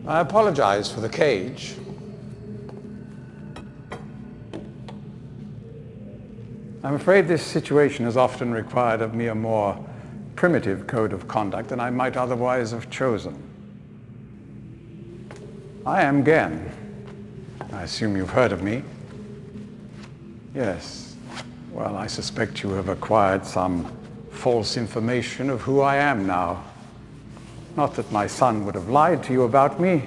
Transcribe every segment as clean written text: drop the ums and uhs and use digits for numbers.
I apologize for the cage. I'm afraid this situation has often required of me a more primitive code of conduct than I might otherwise have chosen. I am Gehn. I assume you've heard of me. Yes. Well, I suspect you have acquired some false information of who I am now. Not that my son would have lied to you about me.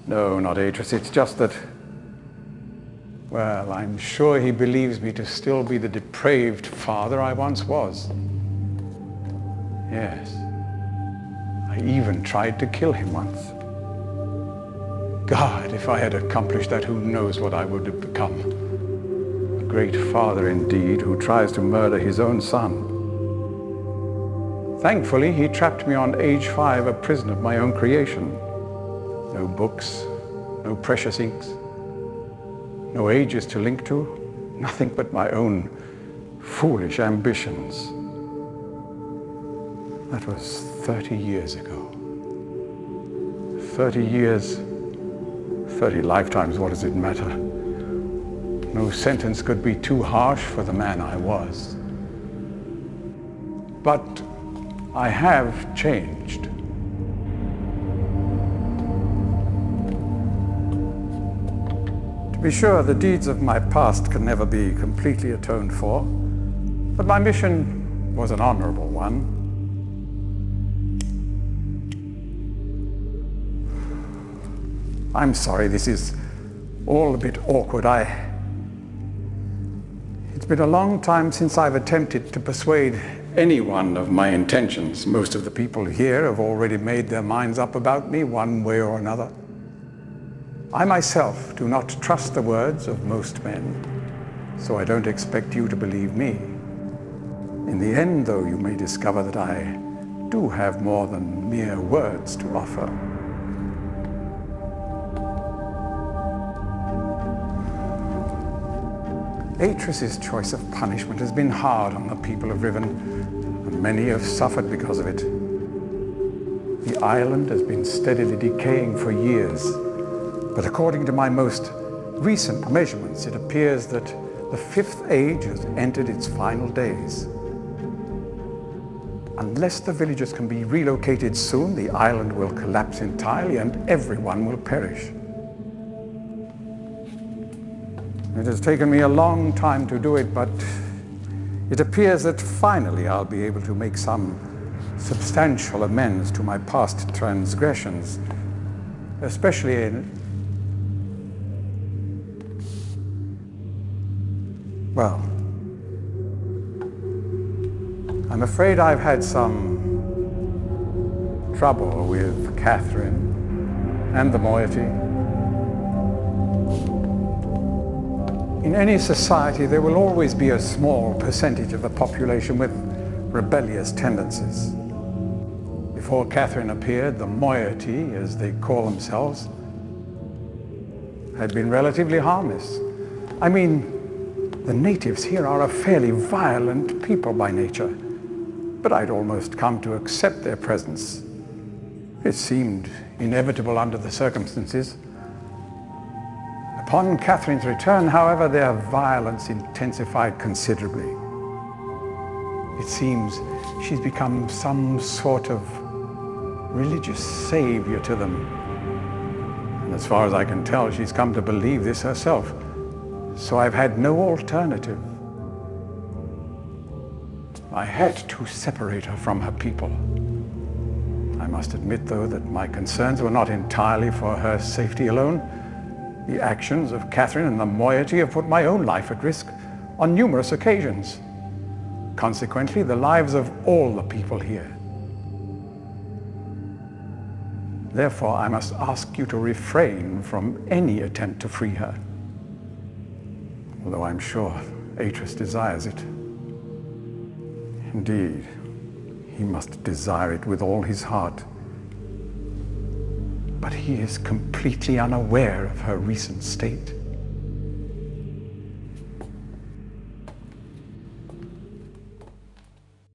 No, not Atreus. It's just that, well, I'm sure he believes me to still be the depraved father I once was. Yes. I even tried to kill him once. God, if I had accomplished that, who knows what I would have become. A great father indeed, who tries to murder his own son. Thankfully, he trapped me on age 5, a prison of my own creation. No books, no precious inks, no ages to link to, nothing but my own foolish ambitions. That was 30 years ago. 30 years, 30 lifetimes, what does it matter? No sentence could be too harsh for the man I was. But I have changed. To be sure, the deeds of my past can never be completely atoned for, but my mission was an honorable one. I'm sorry, this is all a bit awkward. It's been a long time since I've attempted to persuade anyone of my intentions. Most of the people here have already made their minds up about me one way or another. I myself do not trust the words of most men, so I don't expect you to believe me. In the end, though, you may discover that I do have more than mere words to offer. Atreus' choice of punishment has been hard on the people of Riven, and many have suffered because of it. The island has been steadily decaying for years, but according to my most recent measurements, it appears that the 5th age has entered its final days. Unless the villagers can be relocated soon, the island will collapse entirely and everyone will perish. It has taken me a long time to do it, but it appears that finally I'll be able to make some substantial amends to my past transgressions, especially in, well, I'm afraid I've had some trouble with Catherine and the moiety. In any society, there will always be a small percentage of the population with rebellious tendencies. Before Catherine appeared, the moiety, as they call themselves, had been relatively harmless. I mean, the natives here are a fairly violent people by nature, but I'd almost come to accept their presence. It seemed inevitable under the circumstances. Upon Catherine's return, however, their violence intensified considerably. It seems she's become some sort of religious savior to them. And as far as I can tell, she's come to believe this herself. So I've had no alternative. I had to separate her from her people. I must admit, though, that my concerns were not entirely for her safety alone. The actions of Catherine and the moiety have put my own life at risk on numerous occasions. Consequently, the lives of all the people here. Therefore, I must ask you to refrain from any attempt to free her, although I'm sure Atreus desires it. Indeed, he must desire it with all his heart. But he is completely unaware of her recent state.